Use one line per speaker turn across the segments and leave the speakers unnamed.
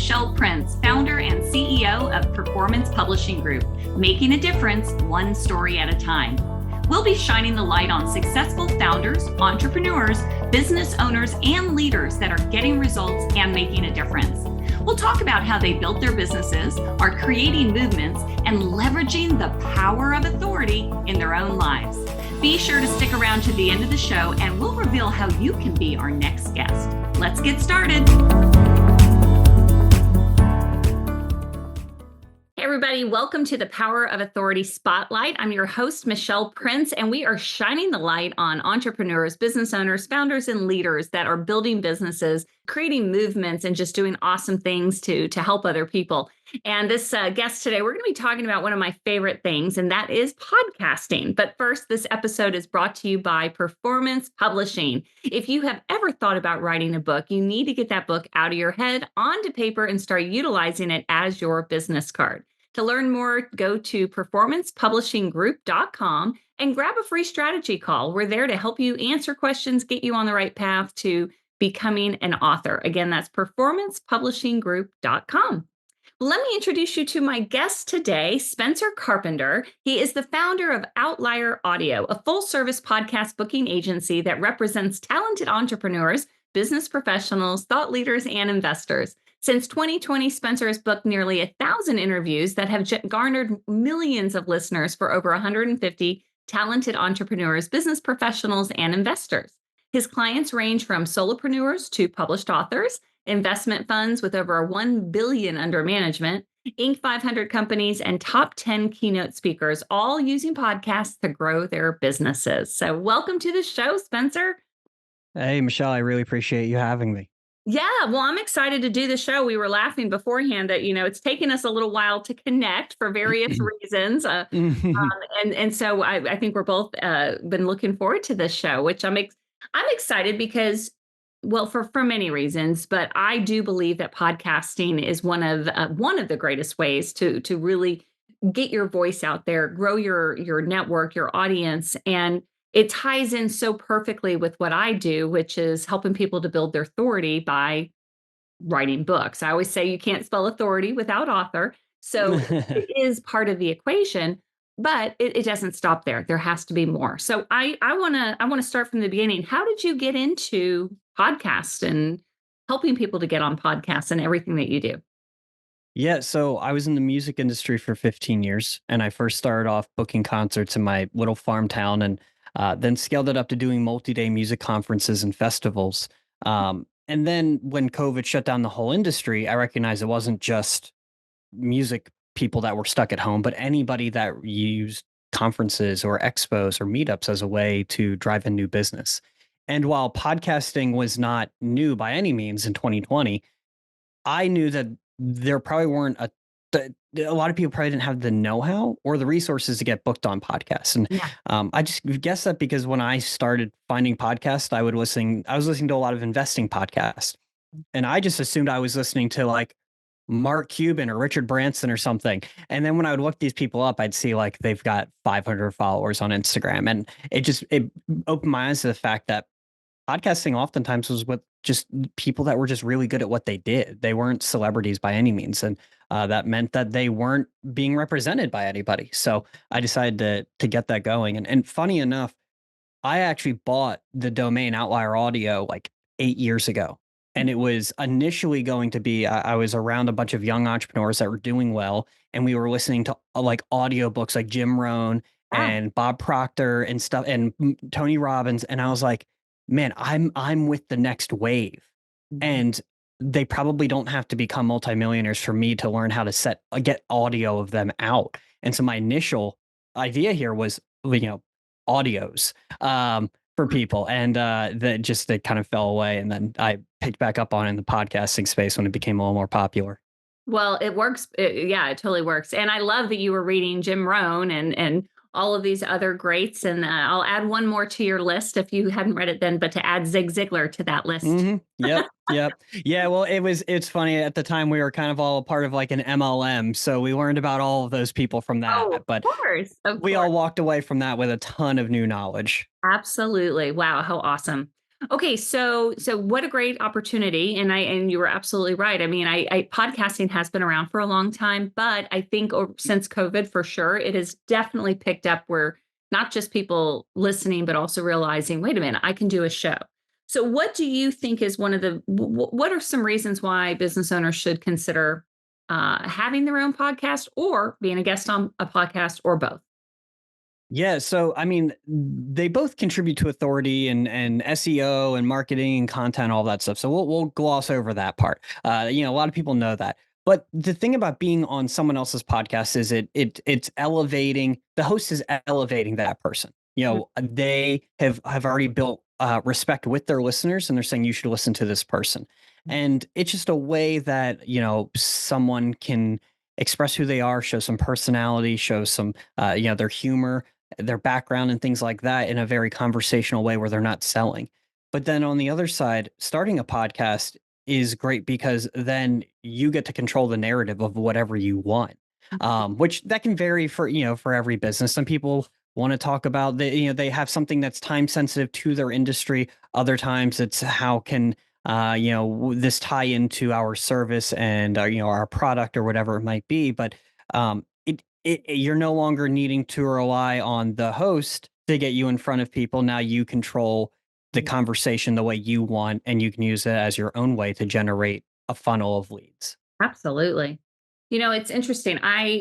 Michelle Prince, founder and CEO of Performance Publishing Group, making a difference one story at a time. We'll be shining the light on successful founders, entrepreneurs, business owners, and leaders that are getting results and making a difference. We'll talk about how they built their businesses, are creating movements, and leveraging the power of authority in their own lives. Be sure to stick around to the end of the show, and we'll reveal how you can be our next guest. Let's get started. Hey everybody, welcome to the Power of Authority Spotlight. I'm your host, Michelle Prince, and we are shining the light on entrepreneurs, business owners, founders, and leaders that are building businesses, creating movements, and just doing awesome things to help other people. And this guest today, we're going to be talking about one of my favorite things, and that is podcasting. But first, this episode is brought to you by Performance Publishing. If you have ever thought about writing a book, you need to get that book out of your head onto paper and start utilizing it as your business card. To learn more, go to performancepublishinggroup.com and grab a free strategy call. We're there to help you answer questions, get you on the right path to becoming an author. Again, that's performancepublishinggroup.com. Let me introduce you to my guest today, Spencer Carpenter. He is the founder of Outlier Audio, a full-service podcast booking agency that represents talented entrepreneurs, business professionals, thought leaders, and investors. Since 2020, Spencer has booked nearly 1,000 interviews that have garnered millions of listeners for over 150 talented entrepreneurs, business professionals, and investors. His clients range from solopreneurs to published authors, investment funds with over $1 billion under management, Inc. 500 companies, and top 10 keynote speakers, all using podcasts to grow their businesses. So welcome to the show, Spencer.
Hey, Michelle, I really appreciate you having me.
Yeah, well, I'm excited to do the show. We were laughing beforehand that, it's taken us a little while to connect for various reasons. And so I think we're both been looking forward to this show, which I'm excited because, well, for many reasons, but I do believe that podcasting is one of the greatest ways to really get your voice out there, grow your network, your audience, and it ties in so perfectly with what I do, which is helping people to build their authority by writing books. I always say you can't spell authority without author. So it is part of the equation, but it doesn't stop there. There has to be more. So I want to start from the beginning. How did you get into podcasts and helping people to get on podcasts and everything that you do?
Yeah, so I was in the music industry for 15 years, and I first started off booking concerts in my little farm town, and then scaled it up to doing multi-day music conferences and festivals. And then when COVID shut down the whole industry, I recognized it wasn't just music people that were stuck at home, but anybody that used conferences or expos or meetups as a way to drive in new business. And while podcasting was not new by any means in 2020, I knew that there probably weren't a lot of people probably didn't have the know-how or the resources to get booked on podcasts. And
Yeah.
I just guess that because when I started finding podcasts, I was listening to a lot of investing podcasts. And I just assumed I was listening to like Mark Cuban or Richard Branson or something. And then when I would look these people up, I'd see like they've got 500 followers on Instagram. And it opened my eyes to the fact that podcasting oftentimes was with just people that were just really good at what they did. They weren't celebrities by any means. And that meant that they weren't being represented by anybody. So I decided to get that going. And funny enough, I actually bought the domain Outlier Audio like 8 years ago. And it was initially going to be, I was around a bunch of young entrepreneurs that were doing well. And we were listening to like audiobooks like Jim Rohn and Bob Proctor and stuff and Tony Robbins. And I was like, man, I'm with the next wave. And they probably don't have to become multimillionaires for me to learn how to get audio of them out. And so my initial idea here was, audios for people. And that kind of fell away. And then I picked back up on it in the podcasting space when it became a little more popular.
Well, it works. It totally works. And I love that you were reading Jim Rohn and all of these other greats. And I'll add one more to your list if you hadn't read it then, but to add Zig Ziglar to that list.
Yep. Yeah, well, it's funny. At the time, we were kind of all a part of like an MLM. So we learned about all of those people from that. But
Of course.
We all walked away from that with a ton of new knowledge.
Absolutely. Wow, how awesome. Okay, so what a great opportunity, and you were absolutely right. I mean, I podcasting has been around for a long time, but I think since COVID, for sure, it has definitely picked up where not just people listening, but also realizing, wait a minute, I can do a show. So, what do you think is one of the what are some reasons why business owners should consider having their own podcast or being a guest on a podcast or both?
Yeah, so I mean, they both contribute to authority and SEO and marketing and content, all that stuff. So we'll gloss over that part. A lot of people know that. But the thing about being on someone else's podcast is it's elevating, the host is elevating that person. They have already built respect with their listeners, and they're saying you should listen to this person. And it's just a way that someone can express who they are, show some personality, show some their humor, their background and things like that in a very conversational way where they're not selling. But then on the other side, starting a podcast is great because then you get to control the narrative of whatever you want. Which that can vary for every business. Some people want to talk about they have something that's time sensitive to their industry. Other times it's how can this tie into our service and our product or whatever it might be. But you're no longer needing to rely on the host to get you in front of people. Now you control the conversation the way you want, and you can use it as your own way to generate a funnel of leads.
Absolutely. It's interesting.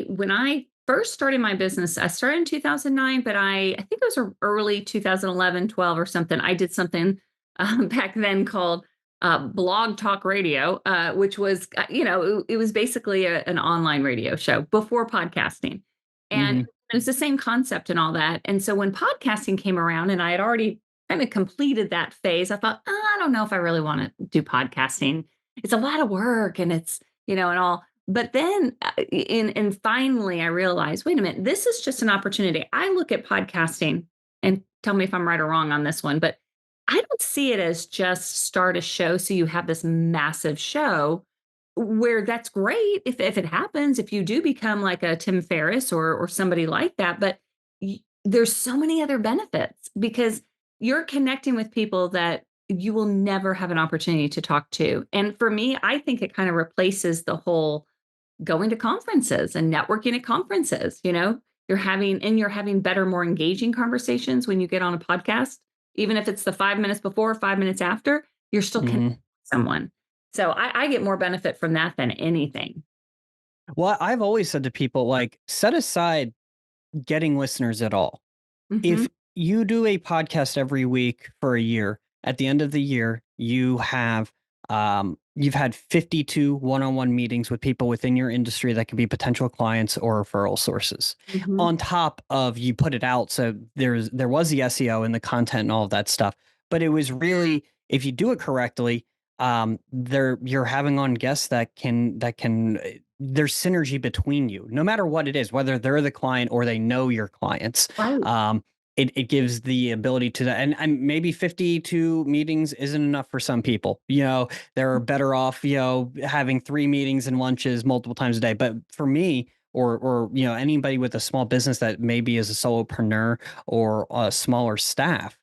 When I first started my business, I started in 2009, but I think it was early 2011, 12 or something. I did something back then called Blog Talk Radio, which was, it was basically an online radio show before podcasting. And
Hmm.
it was the same concept and all that. And so when podcasting came around and I had already kind of completed that phase, I thought, I don't know if I really want to do podcasting. It's a lot of work and it's, and all. But then, and finally, I realized, wait a minute, this is just an opportunity. I look at podcasting, and tell me if I'm right or wrong on this one, but I don't see it as just start a show so you have this massive show where that's great if it happens, if you do become like a Tim Ferriss or somebody like that. But there's so many other benefits because you're connecting with people that you will never have an opportunity to talk to. And for me, I think it kind of replaces the whole going to conferences and networking at conferences. You're having better, more engaging conversations when you get on a podcast, even if it's the 5 minutes before, 5 minutes after, you're still connecting
Hmm.
with someone. So I get more benefit from that than anything.
Well, I've always said to people, like, set aside getting listeners at all.
Hmm.
If you do a podcast every week for a year, at the end of the year, you've had 52 one-on-one meetings with people within your industry that could be potential clients or referral sources.
Hmm.
On top of you put it out, so there was the SEO and the content and all of that stuff, but it was really, if you do it correctly, there you're having on guests that can there's synergy between you, no matter what it is, whether they're the client or they know your clients.
Right.
um, it gives the ability to that, and maybe 52 meetings isn't enough for some people. They're better off having 3 meetings and lunches multiple times a day. But for me, or anybody with a small business that maybe is a solopreneur or a smaller staff,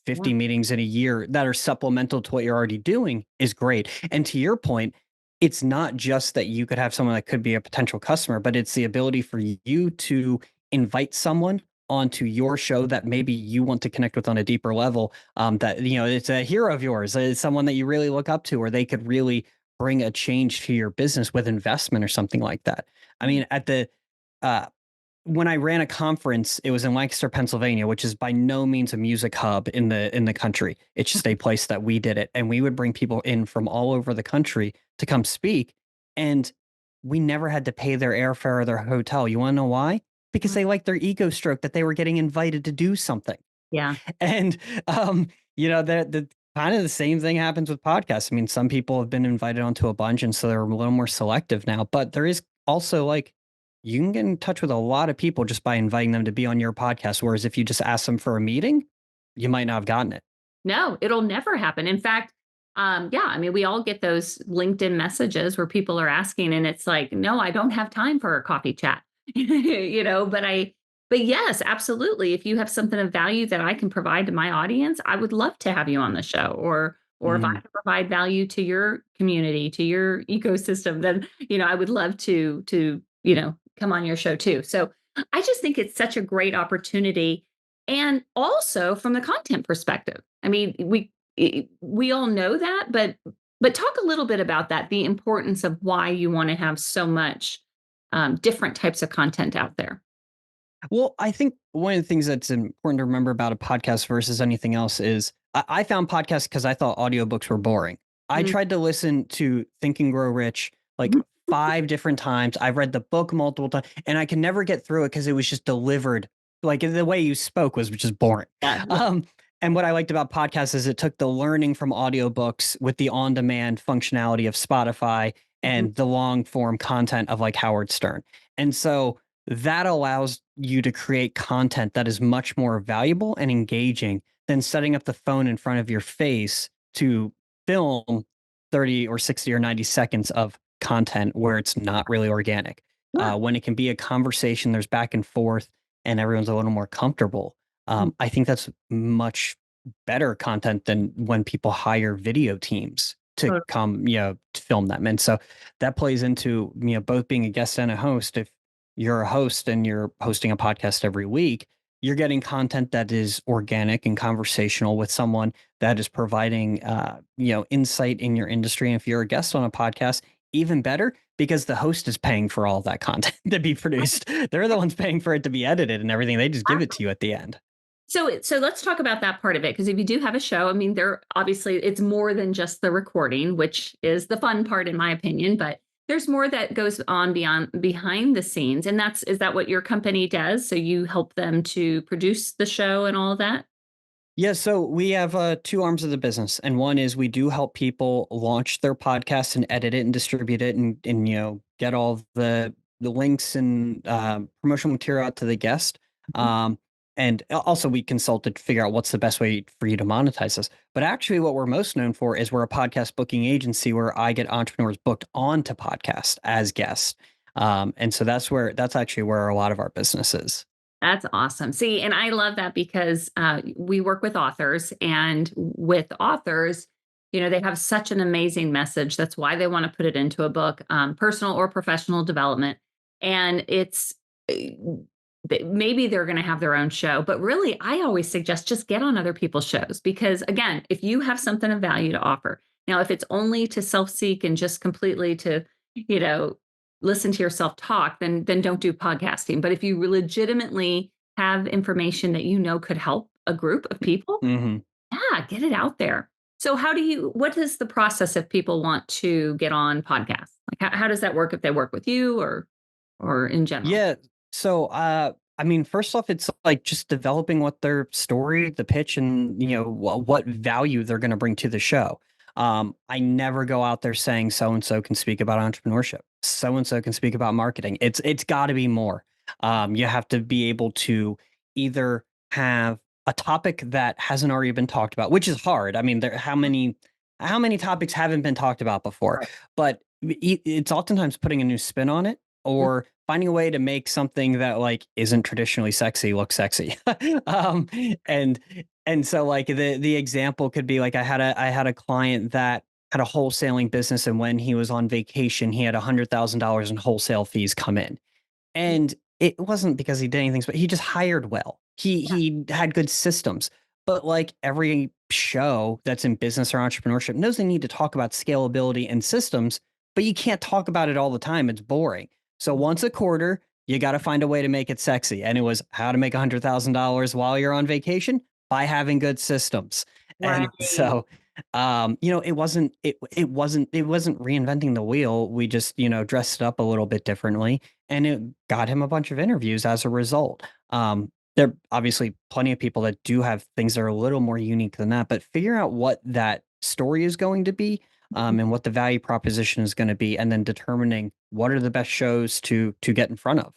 Yeah.
50 meetings in a year that are supplemental to what you're already doing is great. And to your point, it's not just that you could have someone that could be a potential customer, but it's the ability for you to invite someone onto your show that maybe you want to connect with on a deeper level. That it's a hero of yours, it's someone that you really look up to, or they could really bring a change to your business with investment or something like that. I mean, at the uh, when I ran a conference, it was in Lancaster, Pennsylvania, which is by no means a music hub in the country. It's just a place that we did it, and we would bring people in from all over the country to come speak, and we never had to pay their airfare or their hotel. You want to know why? Because they liked their ego stroke that they were getting invited to do something.
Yeah.
And the kind of the same thing happens with podcasts. I mean, some people have been invited onto a bunch, and so they're a little more selective now. But there is also, like, you can get in touch with a lot of people just by inviting them to be on your podcast. Whereas if you just ask them for a meeting, you might not have gotten it.
No, it'll never happen. In fact, yeah, I mean, we all get those LinkedIn messages where people are asking, and it's like, no, I don't have time for a coffee chat. But But yes, absolutely. If you have something of value that I can provide to my audience, I would love to have you on the show. Or if I
Mm.
can provide value to your community, to your ecosystem, then I would love to come on your show too. So I just think it's such a great opportunity, and also from the content perspective. I mean, we all know that, but talk a little bit about that, the importance of why you want to have so much different types of content out there.
Well, I think one of the things that's important to remember about a podcast versus anything else is I found podcasts because I thought audiobooks were boring. I
Mm.
tried to listen to Think and Grow Rich like
Mhm.
5 different times. I've read the book multiple times and I can never get through it because it was just delivered like the way you spoke was just boring.
Yeah, yeah.
Um, and what I liked about podcasts is it took the learning from audiobooks with the on demand functionality of Spotify
Mhm.
and the long form content of like Howard Stern. And so that allows you to create content that is much more valuable and engaging than setting up the phone in front of your face to film 30 or 60 or 90 seconds of content where it's not really organic.
Yeah.
When it can be a conversation, there's back and forth, and everyone's a little more comfortable.
Mm.
I think that's much better content than when people hire video teams to
Tot
come, to film them. And so that plays into, both being a guest and a host. If you're a host and you're hosting a podcast every week, you're getting content that is organic and conversational with someone that is providing, insight in your industry. And if you're a guest on a podcast, even better because the host is paying for all that content to be produced. They're the ones paying for it to be edited and everything. They just give it to you at the end.
So let's talk about that part of it, because if you do have a show, I mean, there obviously it's more than just the recording, which is the fun part in my opinion, but there's more that goes on beyond behind the scenes. And is that what your company does? So you help them to produce the show and all of that?
Yeah, so we have 2 arms of the business, and one is we do help people launch their podcast and edit it and distribute it, and get all the links and promotional material out to the guest.
Mhm.
Um, and also we consult to figure out what's the best way for you to monetize this. But actually, what we're most known for is we're a podcast booking agency where I get entrepreneurs booked onto podcast as guests. And so that's actually where a lot of our business is.
That's awesome. See, and I love that because we work with authors, and with authors, they have such an amazing message. That's why they want to put it into a book, personal or professional development. And maybe they're going to have their own show, but really, I always suggest just get on other people's shows, because, again, if you have something of value to offer, now, if it's only to self seek and just completely to, you know, listen to yourself talk, then don't do podcasting. But if you legitimately have information that could help a group of people,
Hmm.
yeah, get it out there. So what is the process if people want to get on podcasts? Like how does that work if they work with you, or in general?
Yeah. So, I mean, first off, it's like just developing what their story, the pitch, and what value they're going to bring to the show. I never go out there saying so and so can speak about entrepreneurship, so and so can speak about marketing. It's got to be more. You have to be able to either have a topic that hasn't already been talked about, which is hard. I mean, how many topics haven't been talked about before?
Right.
But it's oftentimes putting a new spin on it or finding a way to make something that like isn't traditionally sexy look sexy. um and and so like the example could be like I had a client that had a wholesaling business, and when he was on vacation he had $100,000 in wholesale fees come in. And it wasn't because he did anything, but he just hired well. He had good systems. But like every show that's in business or entrepreneurship knows they need to talk about scalability and systems, but you can't talk about it all the time. It's boring. So once a quarter, you got to find a way to make it sexy. And it was how to make $100,000 while you're on vacation by having good systems.
Right.
And so it wasn't reinventing the wheel. We just, dressed it up a little bit differently, and it got him a bunch of interviews as a result. There are obviously plenty of people that do have things that are a little more unique than that, but figure out what that story is going to be, and what the value proposition is going to be, and then determining what are the best shows to get in front of.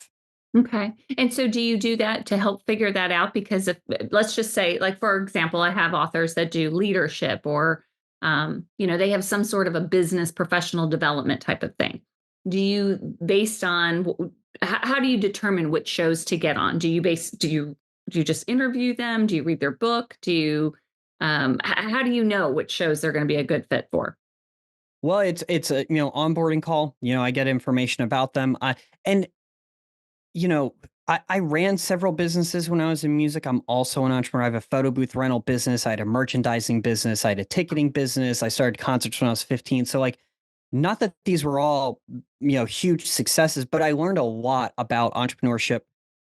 Okay. And so do you do that to help figure that out? Because if, let's just say, like, for example, I have authors that do leadership, or, they have some sort of a business professional development type of thing. Do you, based on how do you determine which shows to get on? Do you just interview them? Do you read their book? How do you know which shows they're going to be a good fit for?
Well, it's a, onboarding call. I get information about them. And you know, I ran several businesses when I was in music. I'm also an entrepreneur. I have a photo booth rental business. I had a merchandising business. I had a ticketing business. I started concerts when I was 15. So like, not that these were all, huge successes, but I learned a lot about entrepreneurship,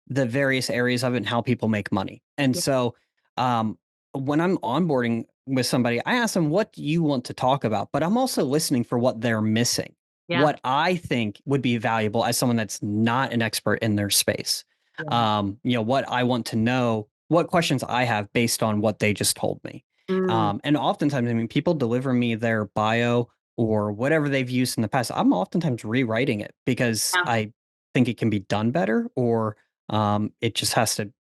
the various areas of it and how people make money. And
Yeah.
so, um, when I'm onboarding with somebody, I ask them, what do you want to talk about? But I'm also listening for what they're missing,
Yeah.
what I think would be valuable as someone that's not an expert in their space.
Yeah.
What I want to know, what questions I have based on what they just told me.
Mm,
And oftentimes, I mean, people deliver me their bio or whatever they've used in the past. I'm oftentimes rewriting it because
yeah.
I think it can be done better, or it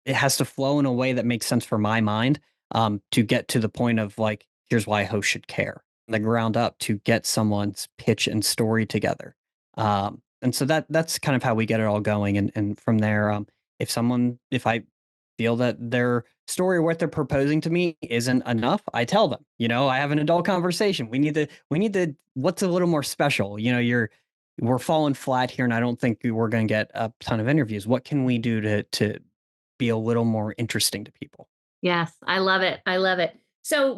has to flow in a way that makes sense for my mind, to get to the point of like, here's why a host should care, the ground up, to get someone's pitch and story together. And so that's kind of how we get it all going. And from there, if I feel that their story or what they're proposing to me isn't enough, I tell them, I have an adult conversation. We need to, what's a little more special? We're falling flat here, and I don't think we're going to get a ton of interviews. What can we do to be a little more interesting to people?
Yes, I love it. I love it. So,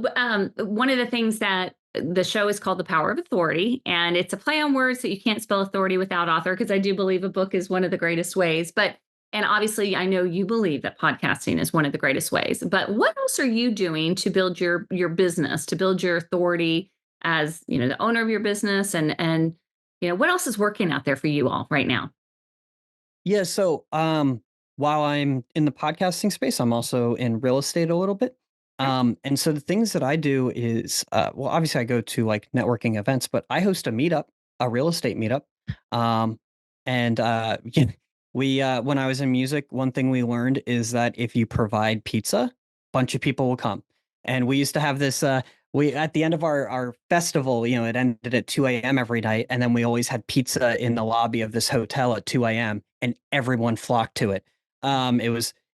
one of the things that the show is called The Power of Authority, and it's a play on words that you can't spell authority without author, because I do believe a book is one of the greatest ways. And obviously, I know you believe that podcasting is one of the greatest ways. But what else are you doing to build your business, to build your authority as the owner of your business, and what else is working out there for you all right now?
Yeah. So, while I'm in the podcasting space, I'm also in real estate a little bit.
Okay.
And so the things that I do is, well, obviously I go to like networking events, but I host a meetup, a real estate meetup. Um, and when I was in music, one thing we learned is that if you provide pizza, a bunch of people will come. And we used to have this. We At the end of our festival, it ended at 2 a.m. every night, and then we always had pizza in the lobby of this hotel at 2 a.m. and everyone flocked to it.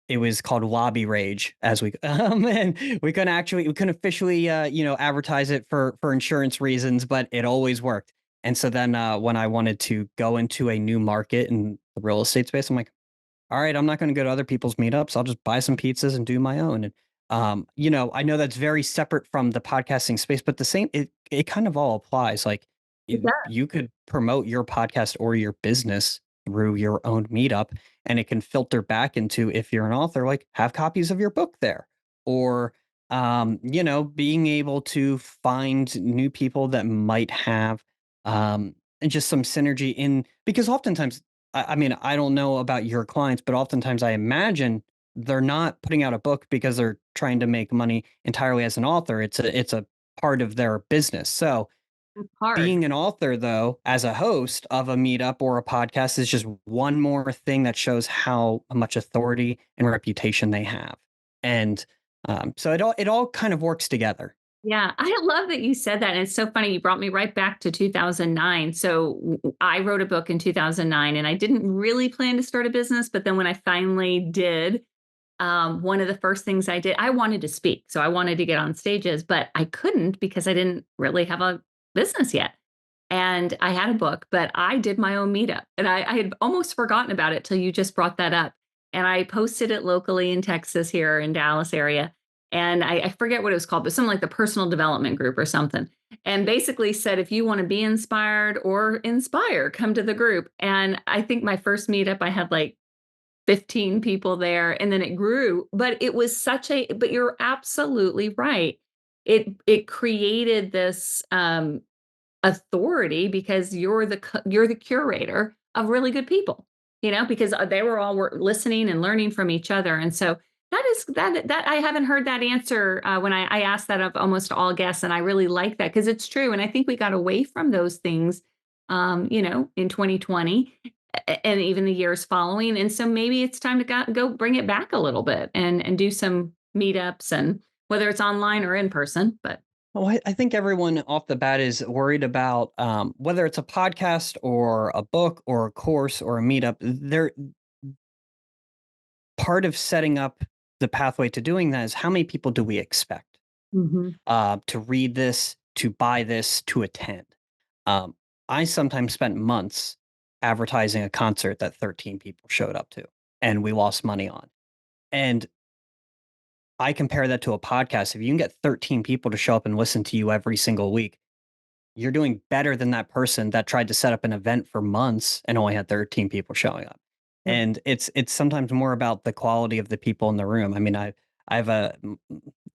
It was called Lobby Rage, as and we couldn't officially advertise it for insurance reasons, but it always worked. And so then when I wanted to go into a new market in the real estate space, I'm like, all right, I'm not going to go to other people's meetups. I'll just buy some pizzas and do my own. And I know that's very separate from the podcasting space, but it kind of all applies. Like
It does.
you could promote your podcast or your business through your own meetup, and it can filter back into, if you're an author, like have copies of your book there, or being able to find new people that might have and just some synergy in, because oftentimes I mean, I don't know about your clients, but oftentimes I imagine they're not putting out a book because they're trying to make money entirely as an author. It's a part of their business. So
It's hard.
being an author, though, as a host of a meetup or a podcast is just one more thing that shows how much authority and reputation they have. And so it all kind of works together.
Yeah, I love that you said that. And it's so funny. You brought me right back to 2009. So I wrote a book in 2009, and I didn't really plan to start a business. But then when I finally did, one of the first things I did, I wanted to speak. So I wanted to get on stages, but I couldn't because I didn't really have a business yet. And I had a book, but I did my own meetup. And I had almost forgotten about it till you just brought that up. And I posted it locally in Texas, here in Dallas area. And I forget what it was called, but something like the personal development group or something. And basically said, if you want to be inspired or inspire, come to the group. And I think my first meetup, I had like 15 people there, and then it grew. But it was but you're absolutely right. It created this authority, because you're the curator of really good people, because they were listening and learning from each other. And so that I haven't heard that answer when I asked that of almost all guests, and I really like that because it's true. And I think we got away from those things, in 2020, and even the years following. And so maybe it's time to go bring it back a little bit, and do some meetups, and whether it's online or in person. But
Well, I think everyone off the bat is worried about whether it's a podcast or a book or a course or a meetup. They're part of setting up the pathway to doing that is how many people do we expect
Mhm.
to read this, to buy this, to attend. Um, I sometimes spent months advertising a concert that 13 people showed up to and we lost money on. And I compare that to a podcast. If you can get 13 people to show up and listen to you every single week, you're doing better than that person that tried to set up an event for months and only had 13 people showing up.
Yep.
And it's sometimes more about the quality of the people in the room. I mean, I have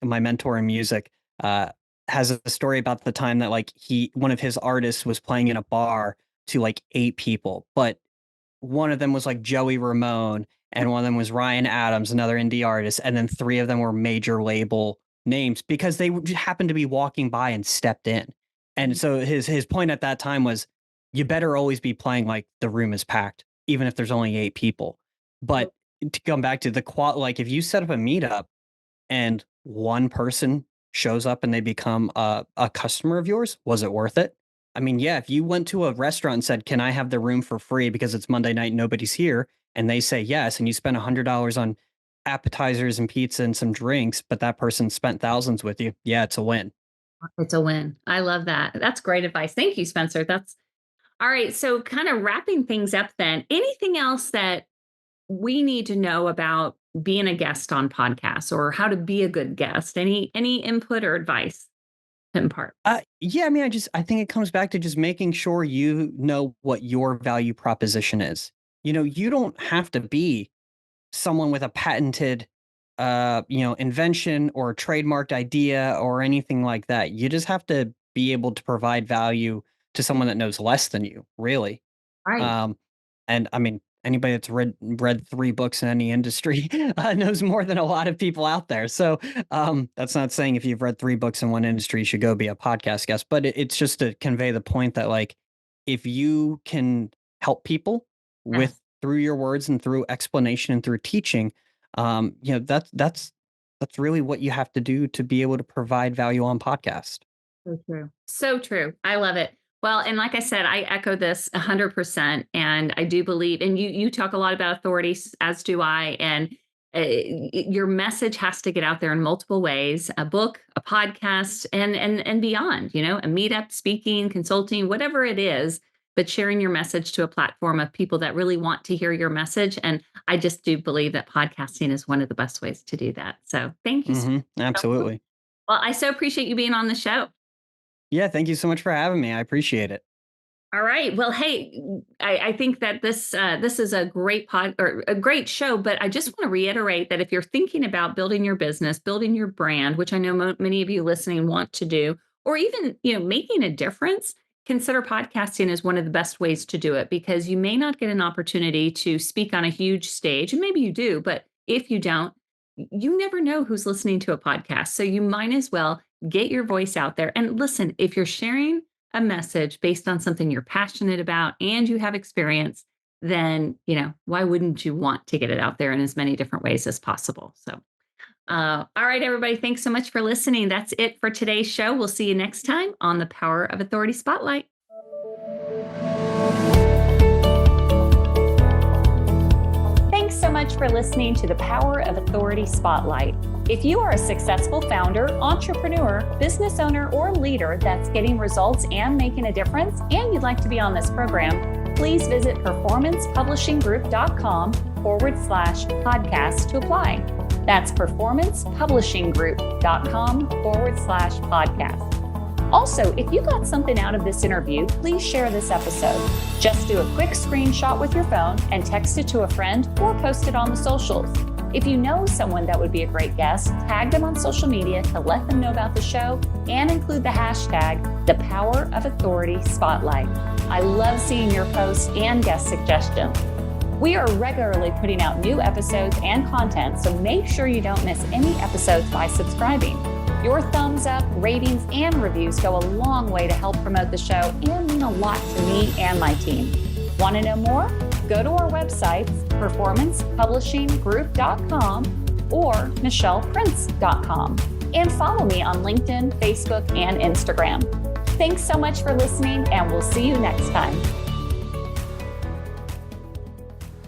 my mentor in music has a story about the time that like one of his artists was playing in a bar to like 8 people, but one of them was like Joey Ramone, and one of them was Ryan Adams, another indie artist, and then 3 of them were major label names because they happened to be walking by and stepped in. And so his point at that time was, you better always be playing like the room is packed, even if there's only 8 people.
Yep.
But to come back to like if you set up a meetup and one person shows up and they become a customer of yours, was it worth it? I mean, yeah, if you went to a restaurant and said, "Can I have the room for free because it's Monday night and nobody's here?" and they say yes, and you spend $100 on appetizers and pizza and some drinks, but that person spent thousands with you, yeah, it's a win.
It's a win. I love that. That's great advice. Thank you, Spencer. That's all right. So, kind of wrapping things up then, anything else that we need to know about being a guest on podcasts or how to be a good guest? Any input or advice to impart?
Yeah, I mean, I think it comes back to just making sure you know what your value proposition is. You don't have to be someone with a patented invention or trademarked idea or anything like that. You just have to be able to provide value to someone that knows less than you, really.
Right.
Um, and I mean, anybody that's read 3 books in any industry knows more than a lot of people out there. So that's not saying if you've read 3 books in one industry, you should go be a podcast guest. But it's just to convey the point that like, if you can help people
Yes.
with through your words and through explanation and through teaching, that's really what you have to do to be able to provide value on podcast.
So true. So true. I love it. Well, and like I said, I echo this 100%. And I do believe, and you talk a lot about authorities, as do I. And your message has to get out there in multiple ways: a book, a podcast, and beyond. A meetup, speaking, consulting, whatever it is. But sharing your message to a platform of people that really want to hear your message. And I just do believe that podcasting is one of the best ways to do that. So thank you so much.
Absolutely.
Well, I so appreciate you being on the show.
Yeah, thank you so much for having me. I appreciate it.
All right. Well, hey, I think that this is a great pod or a great show, but I just want to reiterate that if you're thinking about building your business, building your brand, which I know many of you listening want to do, or even making a difference, consider podcasting as one of the best ways to do it, because you may not get an opportunity to speak on a huge stage, and maybe you do, but if you don't, you never know who's listening to a podcast. So you might as well get your voice out there and listen. If you're sharing a message based on something you're passionate about and you have experience, then, why wouldn't you want to get it out there in as many different ways as possible? So, all right, everybody, thanks so much for listening. That's it for today's show. We'll see you next time on the Power of Authority Spotlight. Thanks so much for listening to the Power of Authority Spotlight. If you are a successful founder, entrepreneur, business owner, or leader that's getting results and making a difference, and you'd like to be on this program, please visit performancepublishinggroup.com/podcast to apply. That's performancepublishinggroup.com/podcast. Also, if you got something out of this interview, please share this episode. Just do a quick screenshot with your phone and text it to a friend or post it on the socials. If you know someone that would be a great guest, tag them on social media to let them know about the show and include the hashtag #ThePowerOfAuthoritySpotlight. I love seeing your posts and guest suggestions. We are regularly putting out new episodes and content, so make sure you don't miss any episodes by subscribing. Your thumbs up, ratings, and reviews go a long way to help promote the show and mean a lot to me and my team. Want to know more? Go to our websites, performancepublishinggroup.com or michelleprince.com. and follow me on LinkedIn, Facebook, and Instagram. Thanks so much for listening, and we'll see you next time.